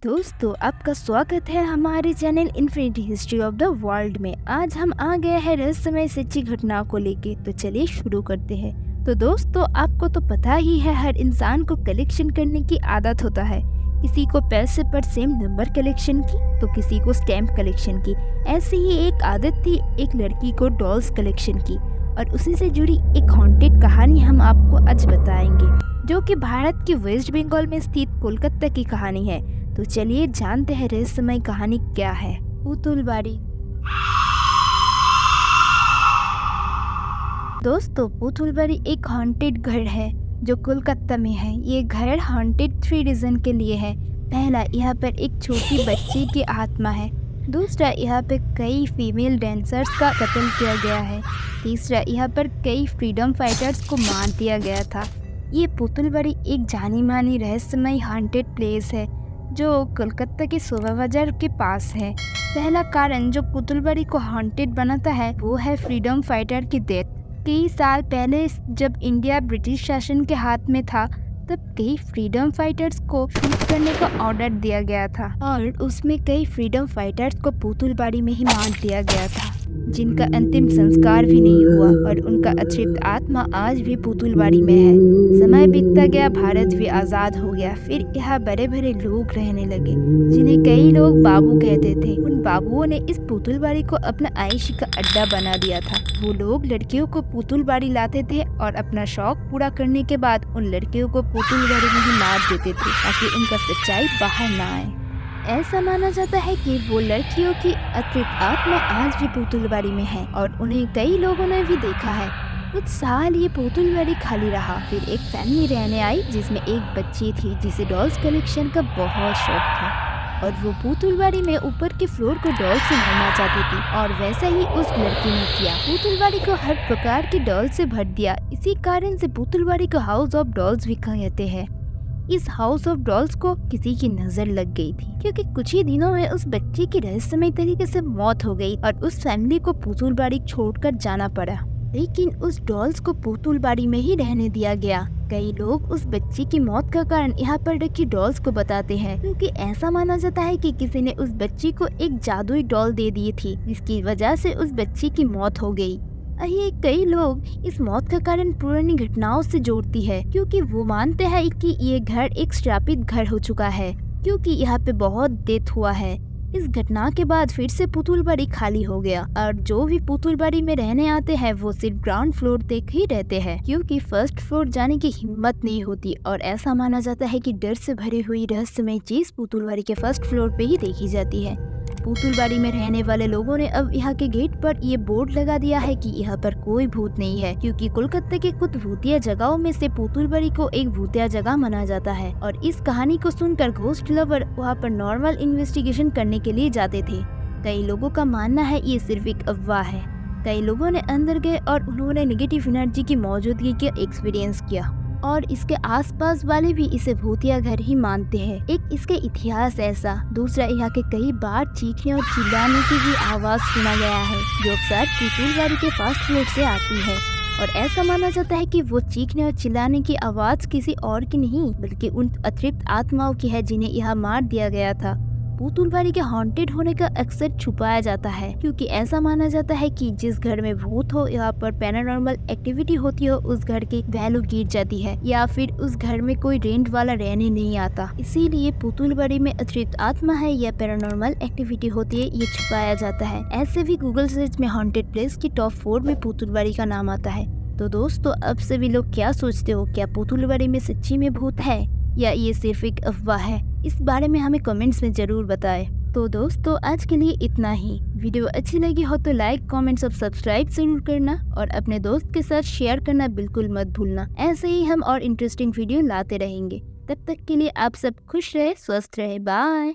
दोस्तों, आपका स्वागत है हमारे channel infinity history of the world में। आज हम आ गए हैं रहस्यमय सच्ची घटनाओं को लेके, तो चलिए शुरू करते हैं। तो दोस्तों, आपको तो पता ही है, हर इंसान को कलेक्शन करने की आदत होता है। किसी को पैसे पर सेम नंबर कलेक्शन की, तो किसी को स्टैम्प कलेक्शन की। ऐसी ही एक आदत थी एक लड़की को डॉल्स कलेक्शन की, और उसी से जुड़ी एक हॉन्टेड कहानी हम आपको आज बताएंगे, जो कि भारत के वेस्ट बंगाल में स्थित कोलकाता की कहानी है। तो चलिए जानते हैं रहस्यमय कहानी क्या है। पुतुलबाड़ी। दोस्तों, पुतुलबाड़ी एक हॉन्टेड घर है जो कोलकाता में है। ये घर हॉन्टेड 3 रीजन के लिए है। पहला, यहाँ पर एक छोटी बच्ची की आत्मा है। दूसरा, यहाँ पे कई फीमेल डांसर्स का कत्ल किया गया है। तीसरा, यहाँ पर कई फ्रीडम फाइटर्स को मार दिया गया था। ये पुतुलबाड़ी एक जानी मानी रहस्यमय हॉन्टेड प्लेस है जो कोलकाता के शोभा बाजार के पास है। पहला कारण जो पुतुलबाड़ी को हॉन्टेड बनाता है वो है फ्रीडम फाइटर की डेथ। कई साल पहले जब इंडिया ब्रिटिश शासन के हाथ में था, तब कई फ्रीडम फाइटर्स को शूट करने का ऑर्डर दिया गया था, और उसमें कई फ्रीडम फाइटर्स को पुतुलबाड़ी में ही मार दिया गया था, जिनका अंतिम संस्कार भी नहीं हुआ, और उनका अतृप्त आत्मा आज भी पुतुलबाड़ी में है। समय बीतता गया, भारत भी आज़ाद हो गया। फिर यहाँ बड़े बड़े लोग रहने लगे, जिन्हें कई लोग बाबू कहते थे। उन बाबुओं ने इस पुतुलबाड़ी को अपना आइश का अड्डा बना दिया था। वो लोग लड़कियों को पुतुलबाड़ी लाते थे और अपना शौक पूरा करने के बाद उन लड़कियों को पुतुलबाड़ी में ही मार देते थे, ताकि उनका सच्चाई बाहर ना आए। ऐसा माना जाता है कि वो लड़कियों की अतृप्त आत्मा आज भी पुतुलबाड़ी में है, और उन्हें कई लोगों ने भी देखा है। कुछ साल ये पुतुलबाड़ी खाली रहा। फिर एक फैमिली रहने आई जिसमें एक बच्ची थी जिसे डॉल्स कलेक्शन का बहुत शौक था, और वो पुतुलबाड़ी में ऊपर के फ्लोर को डॉल से भरना चाहती थी, और वैसा ही उस लड़की ने किया। पुतुलबाड़ी को हर प्रकार की डॉल से भर दिया। इसी कारण से पुतुलबाड़ी को हाउस ऑफ डॉल्स भी कहते हैं। इस हाउस ऑफ डॉल्स को किसी की नजर लग गई थी, क्योंकि कुछ ही दिनों में उस बच्ची की रहस्यमय तरीके से मौत हो गई, और उस फैमिली को पुतुलबाड़ी छोड़कर जाना पड़ा। लेकिन उस डॉल्स को पुतुलबाड़ी में ही रहने दिया गया। कई लोग उस बच्ची की मौत का कारण यहाँ पर रखी डॉल्स को बताते हैं, क्योंकि ऐसा माना जाता है कि किसी ने उस बच्ची को एक जादुई डॉल दे दी थी, जिसकी वजह से उस बच्ची की मौत हो गई। ये कई लोग इस मौत का कारण पुरानी घटनाओं से जोड़ती है, क्योंकि वो मानते हैं कि ये घर एक श्रापित घर हो चुका है, क्योंकि यहाँ पे बहुत डेथ हुआ है। इस घटना के बाद फिर से पुतुलबाड़ी खाली हो गया, और जो भी पुतुलबाड़ी में रहने आते हैं वो सिर्फ ग्राउंड फ्लोर तक ही रहते हैं, क्योंकि फर्स्ट फ्लोर जाने की हिम्मत नहीं होती। और ऐसा माना जाता है कि डर से भरी हुई रहस्यमय चीज पुतुलबाड़ी के फर्स्ट फ्लोर पे ही देखी जाती है। पुतुलबाड़ी में रहने वाले लोगों ने अब यहाँ के गेट पर ये बोर्ड लगा दिया है कि यहाँ पर कोई भूत नहीं है, क्योंकि कोलकाता के कुछ भूतिया जगहों में से पुतुलबाड़ी को एक भूतिया जगह माना जाता है। और इस कहानी को सुनकर घोस्ट लवर वहाँ पर नॉर्मल इन्वेस्टिगेशन करने के लिए जाते थे। कई लोगों का मानना है ये सिर्फ एक अफवाह है। कई लोगों ने अंदर गए और उन्होंने नेगेटिव एनर्जी की मौजूदगी का एक्सपीरियंस किया, और इसके आसपास वाले भी इसे भूतिया घर ही मानते हैं। एक इसके इतिहास ऐसा। दूसरा, यहाँ के कई बार चीखने और चिल्लाने की भी आवाज सुना गया है, जो अक्सर पुतुलबाड़ी के फर्स्ट फ्लोर से आती है। और ऐसा माना जाता है कि वो चीखने और चिल्लाने की आवाज किसी और की नहीं, बल्कि उन अतृप्त आत्माओं की है जिन्हें यहाँ मार दिया गया था। पुतुलबाड़ी के हॉन्टेड होने का अक्सर छुपाया जाता है, क्योंकि ऐसा माना जाता है कि जिस घर में भूत हो, यहाँ पर पैरानॉर्मल एक्टिविटी होती हो, उस घर की वैल्यू गिर जाती है, या फिर उस घर में कोई रेंट वाला रहने नहीं आता। इसीलिए पुतुलबाड़ी में अतृप्त आत्मा है या पैरानॉर्मल एक्टिविटी होती है, ये छुपाया जाता है। ऐसे भी गूगल सर्च में हॉन्टेड प्लेस की टॉप 4 में पुतुलबाड़ी का नाम आता है। तो दोस्तों, अब सभी लोग क्या सोचते हो? क्या पुतुलबाड़ी में सच्ची में भूत है, या ये सिर्फ एक अफवाह है? इस बारे में हमें कमेंट्स में जरूर बताएं। तो दोस्तों, आज के लिए इतना ही। वीडियो अच्छी लगी हो तो लाइक, कमेंट्स और सब्सक्राइब जरूर करना, और अपने दोस्त के साथ शेयर करना बिल्कुल मत भूलना। ऐसे ही हम और इंटरेस्टिंग वीडियो लाते रहेंगे। तब तक के लिए आप सब खुश रहे, स्वस्थ रहे। बाय।